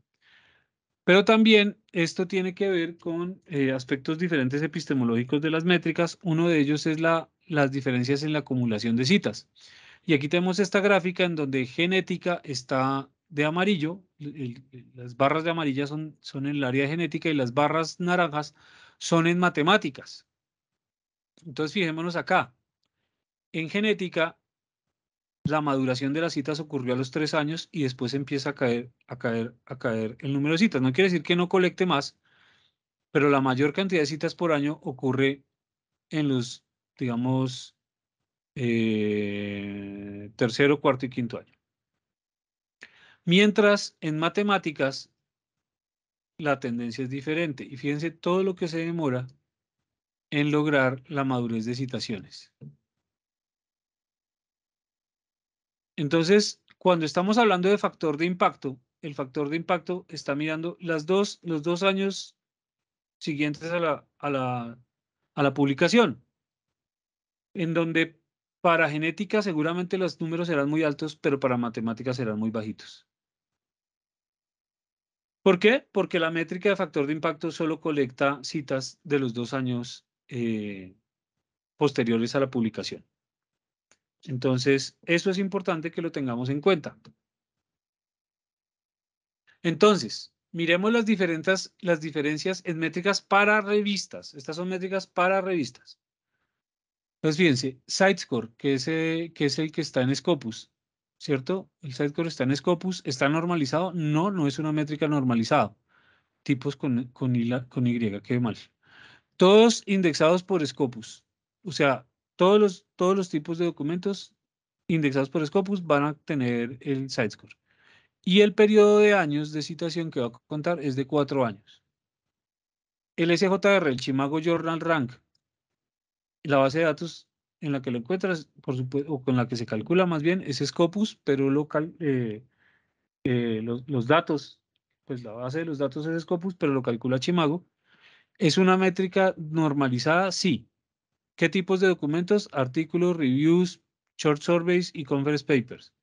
Pero también esto tiene que ver con aspectos diferentes epistemológicos de las métricas. Uno de ellos es las diferencias en la acumulación de citas. Y aquí tenemos esta gráfica en donde genética está de amarillo, las barras de amarilla son en el área de genética y las barras naranjas son en matemáticas. Entonces fijémonos acá. En genética, la maduración de las citas ocurrió a los 3 años y después empieza a caer el número de citas. No quiere decir que no colecte más, pero la mayor cantidad de citas por año ocurre en los, digamos, tercero, cuarto y quinto año. Mientras en matemáticas la tendencia es diferente. Y fíjense todo lo que se demora en lograr la madurez de citaciones. Entonces, cuando estamos hablando de factor de impacto, el factor de impacto está mirando los dos años siguientes a la publicación, en donde para genética seguramente los números serán muy altos, pero para matemáticas serán muy bajitos. ¿Por qué? Porque la métrica de factor de impacto solo colecta citas de los 2 años posteriores a la publicación. Entonces, eso es importante que lo tengamos en cuenta. Entonces, miremos las diferencias en métricas para revistas. Estas son métricas para revistas. Entonces, fíjense, CiteScore, que es el que está en Scopus, ¿cierto? El CiteScore está en Scopus, ¿está normalizado? No, no es una métrica normalizada. Tipos con Y, qué mal. Todos indexados por Scopus. O sea, todos los tipos de documentos indexados por Scopus van a tener el CiteScore. Y el periodo de años de citación que va a contar es de 4 años. El SJR, el Chimago Journal Rank, la base de datos en la que lo encuentras, por supuesto, o con la que se calcula más bien, es Scopus, pero los datos, pues la base de los datos es Scopus, pero lo calcula Chimago. ¿Es una métrica normalizada? Sí. ¿Qué tipos de documentos? Artículos, reviews, short surveys y conference papers.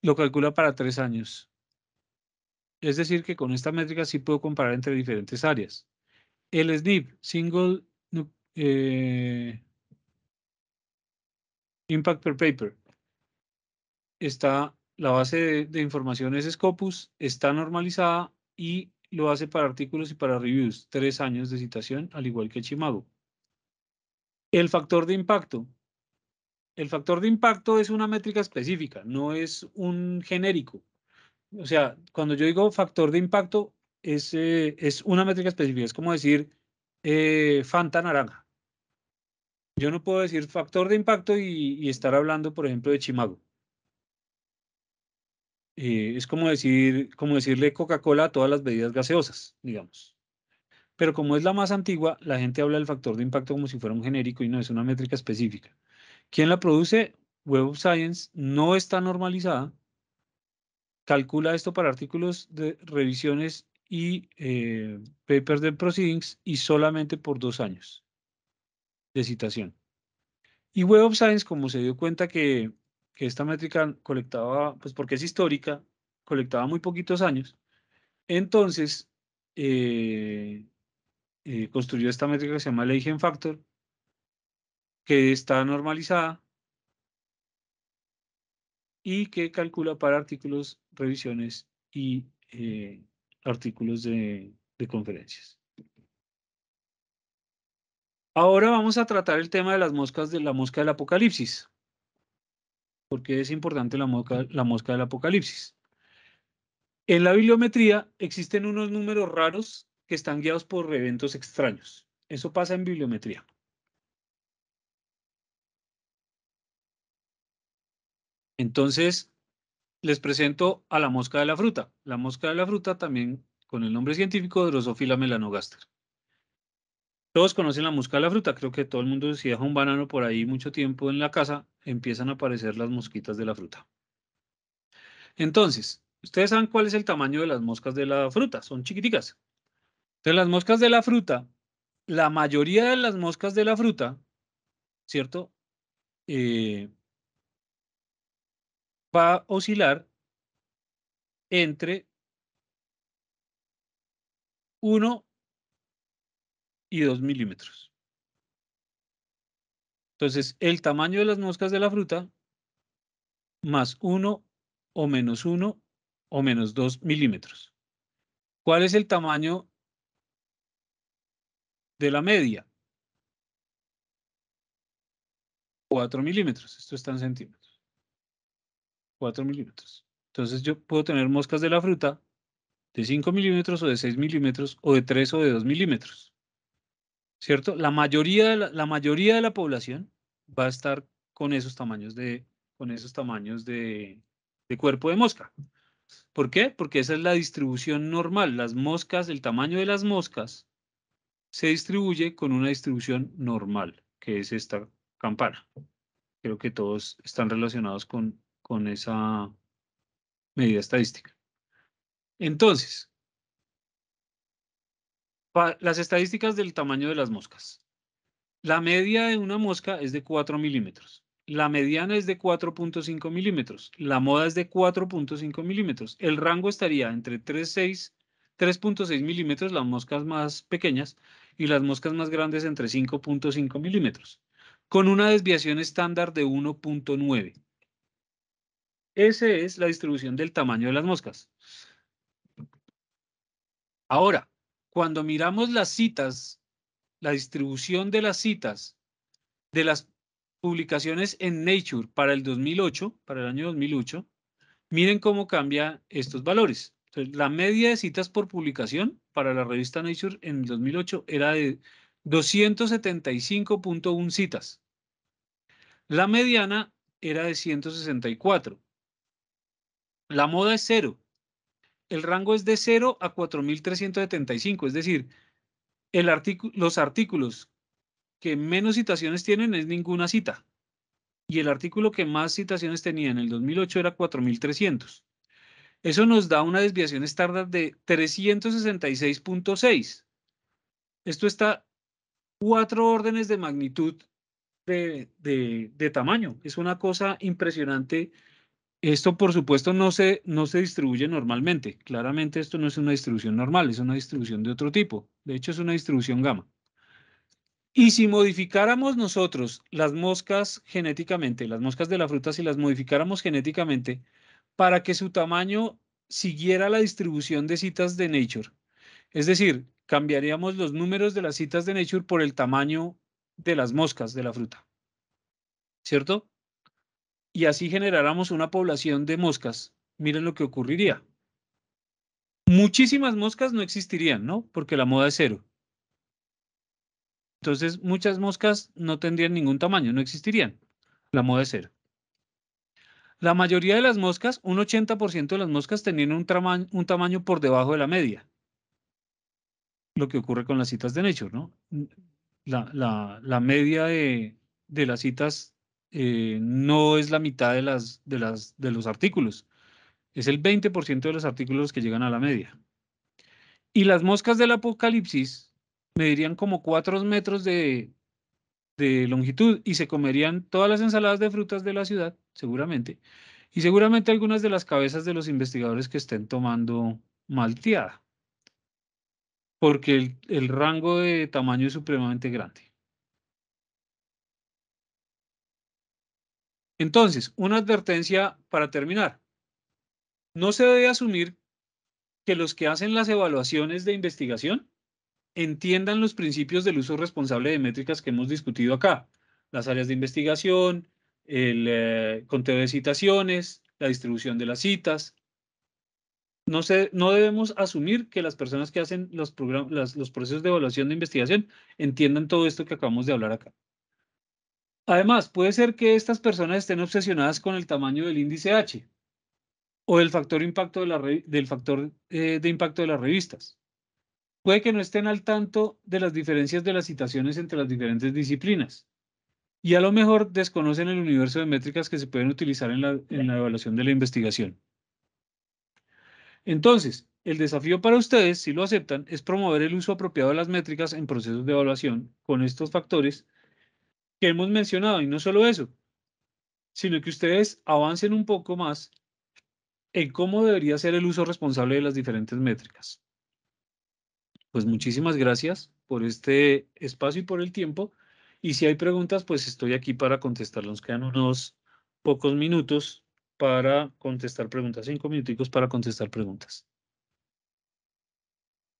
Lo calcula para 3 años. Es decir, que con esta métrica sí puedo comparar entre diferentes áreas. El SNP, Single Impact per Paper, la base de información es Scopus, está normalizada y lo hace para artículos y para reviews, 3 años de citación, al igual que Chimago. El factor de impacto. El factor de impacto es una métrica específica, no es un genérico. O sea, cuando yo digo factor de impacto, es una métrica específica. Es como decir Fanta naranja. Yo no puedo decir factor de impacto y estar hablando, por ejemplo, de Chimago. Es como decirle Coca-Cola a todas las bebidas gaseosas, digamos. Pero como es la más antigua, la gente habla del factor de impacto como si fuera un genérico y no es una métrica específica. ¿Quién la produce? Web of Science no está normalizada. Calcula esto para artículos de revisiones y papers de proceedings y solamente por 2 años de citación. Y Web of Science, como se dio cuenta que esta métrica colectaba, pues porque es histórica, colectaba muy poquitos años, entonces construyó esta métrica que se llama Leiden Factor, que está normalizada y que calcula para artículos, revisiones y artículos de conferencias. Ahora vamos a tratar el tema de la mosca del apocalipsis. ¿Por qué es importante la mosca del apocalipsis? En la bibliometría existen unos números raros que están guiados por eventos extraños. Eso pasa en bibliometría. Entonces, les presento a la mosca de la fruta. La mosca de la fruta también con el nombre científico Drosophila melanogaster. Todos conocen la mosca de la fruta. Creo que todo el mundo, si deja un banano por ahí mucho tiempo en la casa, empiezan a aparecer las mosquitas de la fruta. Entonces, ustedes saben cuál es el tamaño de las moscas de la fruta. Son chiquiticas. Entonces, las moscas de la fruta, la mayoría de las moscas de la fruta, ¿cierto? Va a oscilar entre 1 y 2 milímetros. Entonces, el tamaño de las moscas de la fruta más 1 o menos 1 o menos 2 milímetros. ¿Cuál es el tamaño de la media? 4 milímetros. Esto está en centímetros. 4 milímetros. Entonces, yo puedo tener moscas de la fruta de 5 milímetros o de 6 milímetros o de 3 o de 2 milímetros. ¿Cierto? La mayoría de la población va a estar con esos tamaños de cuerpo de mosca. ¿Por qué? Porque esa es la distribución normal. Las moscas, el tamaño de las moscas se distribuye con una distribución normal, que es esta campana. Creo que todos están relacionados con esa medida estadística. Entonces, las estadísticas del tamaño de las moscas. La media de una mosca es de 4 milímetros. La mediana es de 4.5 milímetros. La moda es de 4.5 milímetros. El rango estaría entre 3.6 milímetros, las moscas más pequeñas, y las moscas más grandes entre 5.5 milímetros, con una desviación estándar de 1.9. Esa es la distribución del tamaño de las moscas. Ahora, cuando miramos las citas, la distribución de las citas de las publicaciones en Nature para el 2008, para el año 2008, miren cómo cambian estos valores. Entonces, la media de citas por publicación para la revista Nature en el 2008 era de 275.1 citas. La mediana era de 164. La moda es 0. El rango es de 0 a 4.375, es decir, los artículos que menos citaciones tienen es ninguna cita. Y el artículo que más citaciones tenía en el 2008 era 4.300. Eso nos da una desviación estándar de 366.6. Esto está 4 órdenes de magnitud de tamaño. Es una cosa impresionante. Esto, por supuesto, no se distribuye normalmente. Claramente esto no es una distribución normal, es una distribución de otro tipo. De hecho, es una distribución gamma. Y si modificáramos nosotros las moscas genéticamente, las moscas de la fruta, si las modificáramos genéticamente para que su tamaño siguiera la distribución de citas de Nature, es decir, cambiaríamos los números de las citas de Nature por el tamaño de las moscas de la fruta, ¿cierto? Y así generáramos una población de moscas. Miren lo que ocurriría. Muchísimas moscas no existirían, ¿no? Porque la moda es 0. Entonces, muchas moscas no tendrían ningún tamaño, no existirían. La moda es 0. La mayoría de las moscas, un 80% de las moscas tenían un tamaño por debajo de la media. Lo que ocurre con las citas de Nature, ¿no? La media de las citas no es la mitad de los artículos. Es el 20% de los artículos que llegan a la media. Y las moscas del apocalipsis medirían como 4 metros de longitud y se comerían todas las ensaladas de frutas de la ciudad, seguramente, y seguramente algunas de las cabezas de los investigadores que estén tomando malteada, porque el rango de tamaño es supremamente grande. Entonces, una advertencia para terminar. No se debe asumir que los que hacen las evaluaciones de investigación entiendan los principios del uso responsable de métricas que hemos discutido acá. Las áreas de investigación, el conteo de citaciones, la distribución de las citas. No debemos asumir que las personas que hacen los procesos de evaluación de investigación entiendan todo esto que acabamos de hablar acá. Además, puede ser que estas personas estén obsesionadas con el tamaño del índice H o del factor impacto de de impacto de las revistas. Puede que no estén al tanto de las diferencias de las citaciones entre las diferentes disciplinas. Y a lo mejor desconocen el universo de métricas que se pueden utilizar en la evaluación de la investigación. Entonces, el desafío para ustedes, si lo aceptan, es promover el uso apropiado de las métricas en procesos de evaluación con estos factores que hemos mencionado. Y no solo eso, sino que ustedes avancen un poco más en cómo debería ser el uso responsable de las diferentes métricas. Pues muchísimas gracias por este espacio y por el tiempo. Y si hay preguntas, pues estoy aquí para contestarlas. Nos quedan unos pocos minutos para contestar preguntas, 5 minuticos para contestar preguntas.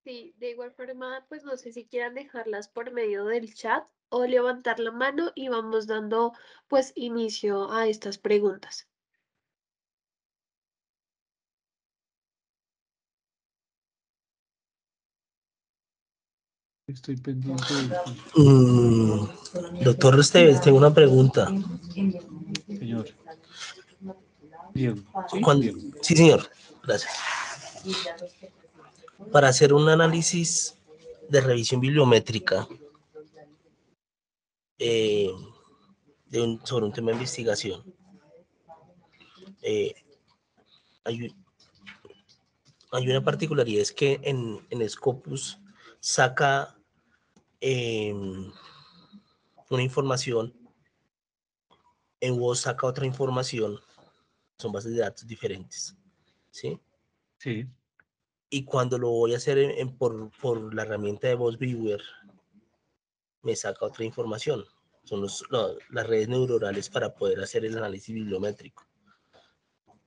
Sí, de igual forma, pues no sé si quieran dejarlas por medio del chat o levantar la mano y vamos dando pues inicio a estas preguntas. Estoy pendiente de Doctor Esteves, tengo una pregunta. señor Diego. ¿Sí? Diego. Sí, señor. Gracias. Para hacer un análisis de revisión bibliométrica sobre un tema de investigación, hay una particularidad, es que en Scopus saca una información, en WOS saca otra información, son bases de datos diferentes, ¿sí? Sí. Y cuando lo voy a hacer por la herramienta de WOS Viewer, me saca otra información. Son las redes neuronales para poder hacer el análisis bibliométrico.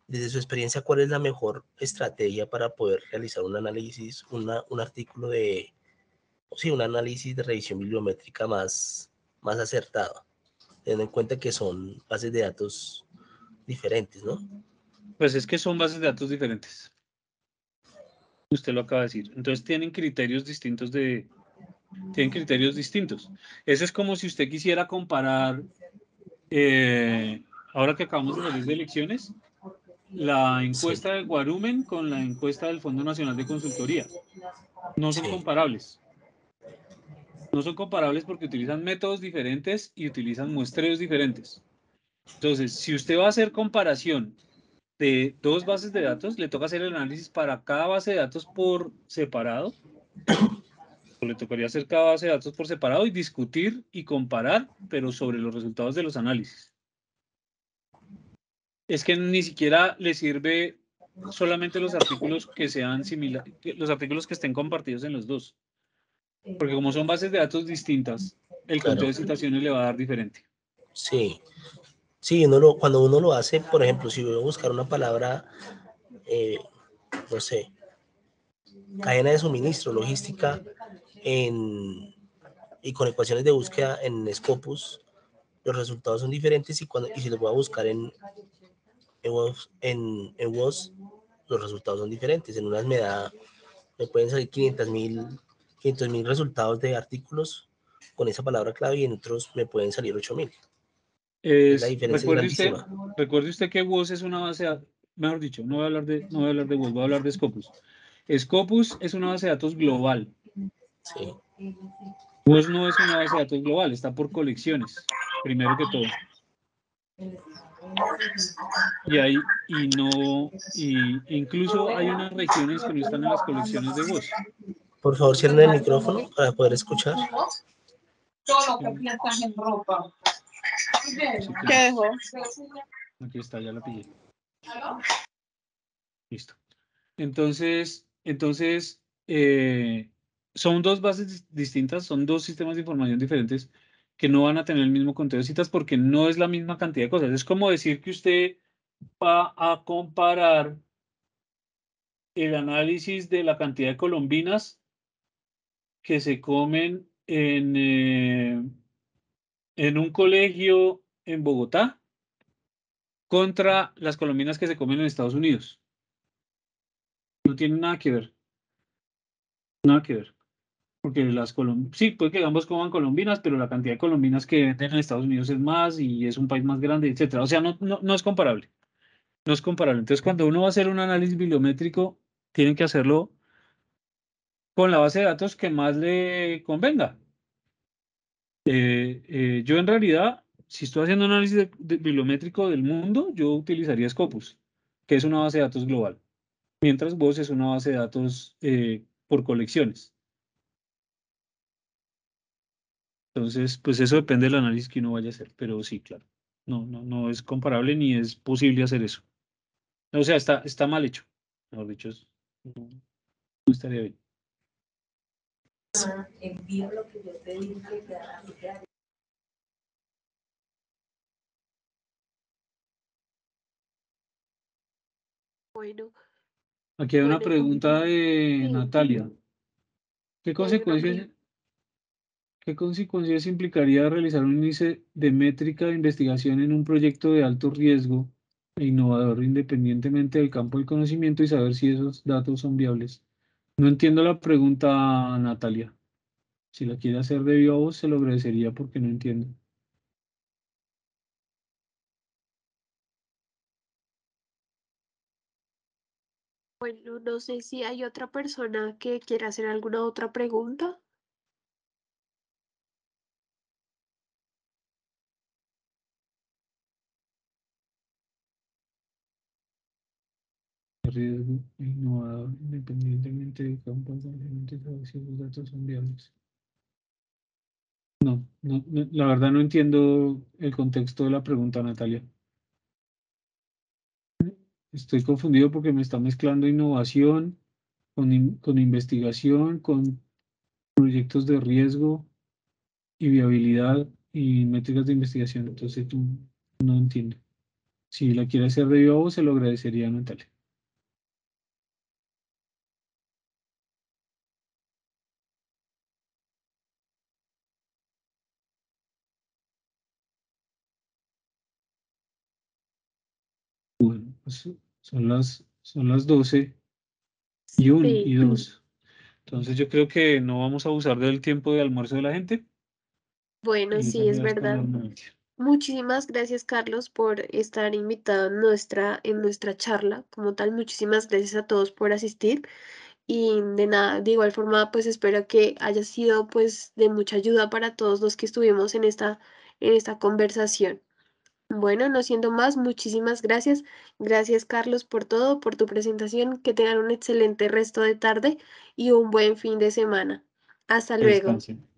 Desde su experiencia, ¿cuál es la mejor estrategia para poder realizar un análisis, un artículo un análisis de revisión bibliométrica más acertado, teniendo en cuenta que son bases de datos diferentes, ¿no? Pues es que son bases de datos diferentes. Usted lo acaba de decir. Entonces tienen criterios distintos Eso es como si usted quisiera comparar, ahora que acabamos de salir de elecciones, la encuesta de Guarumen con la encuesta del Fondo Nacional de Consultoría. No son comparables. No son comparables porque utilizan métodos diferentes y utilizan muestreos diferentes. Entonces, si usted va a hacer comparación de dos bases de datos, le toca hacer el análisis para cada base de datos por separado. O le tocaría hacer cada base de datos por separado y discutir y comparar, pero sobre los resultados de los análisis. Es que ni siquiera le sirve solamente los artículos que sean similares, los artículos que estén compartidos en los dos. Porque como son bases de datos distintas, el conteo de citaciones le va a dar diferente. Sí. Sí, cuando uno lo hace, por ejemplo, si voy a buscar una palabra, no sé, cadena de suministro, logística, y con ecuaciones de búsqueda en Scopus, los resultados son diferentes y si los voy a buscar en WOS, los resultados son diferentes. En unas me pueden salir 500,000 resultados de artículos con esa palabra clave y en otros me pueden salir 8,000. La diferencia es grandísima. Recuerde usted que WOS es una base de datos, mejor dicho, no voy a hablar de WOS, voy a hablar de Scopus. Scopus es una base de datos global. Sí. WOS no es una base de datos global, está por colecciones, primero que todo. Incluso hay unas regiones que no están en las colecciones de WOS. Por favor, cierren el micrófono para poder escuchar. Todo lo que piensas en ropa. ¿Qué dejó? Aquí está, ya la pillé. Listo. Entonces, son dos bases distintas, son dos sistemas de información diferentes que no van a tener el mismo conteo de citas porque no es la misma cantidad de cosas. Es como decir que usted va a comparar el análisis de la cantidad de colombinas que se comen en un colegio en Bogotá contra las colombinas que se comen en Estados Unidos. No tiene nada que ver. Nada que ver. Porque sí, puede que ambos coman colombinas, pero la cantidad de colombinas que venden en Estados Unidos es más y es un país más grande, etcétera. O sea, no es comparable. No es comparable. Entonces, cuando uno va a hacer un análisis bibliométrico, tienen que hacerlo con la base de datos que más le convenga. Yo en realidad, si estoy haciendo análisis bibliométrico del mundo, yo utilizaría Scopus, que es una base de datos global, mientras vos es una base de datos por colecciones. Entonces, pues eso depende del análisis que uno vaya a hacer, pero sí, claro, no es comparable ni es posible hacer eso. O sea, está mal hecho. Mejor dicho, no estaría bien. Envío lo que yo te dije que Bueno, Aquí hay una bueno, pregunta de sí, Natalia. ¿Qué y hay una consecuencias, qué consecuencias implicaría realizar un índice de métrica de investigación en un proyecto de alto riesgo e innovador, independientemente del campo del conocimiento, y saber si esos datos son viables? No entiendo la pregunta, Natalia. Si la quiere hacer de viva voz, se lo agradecería porque no entiendo. bueno, no sé si hay otra persona que quiera hacer alguna otra pregunta. Riesgo e innovador, independientemente del campo del conocimiento, y saber si los datos son viables. No, la verdad no entiendo el contexto de la pregunta, Natalia. Estoy confundido porque me está mezclando innovación con investigación, con proyectos de riesgo y viabilidad y métricas de investigación. Entonces no entiendo. Si la quiere hacer de viva voz, se lo agradecería, Natalia. Bueno, pues son las 12 y 1 Sí, y 2. Entonces yo creo que no vamos a abusar del tiempo de almuerzo de la gente bueno, y sí, esa es ya es con la verdad. audiencia. Muchísimas gracias, Carlos, por estar invitado en nuestra charla. Como tal, muchísimas gracias a todos por asistir. Y de nada, de igual forma, pues espero que haya sido pues de mucha ayuda para todos los que estuvimos en esta conversación. Bueno, no siendo más, muchísimas gracias. Gracias, Carlos, por todo, por tu presentación. Que tengan un excelente resto de tarde y un buen fin de semana. Hasta Que luego. descansen.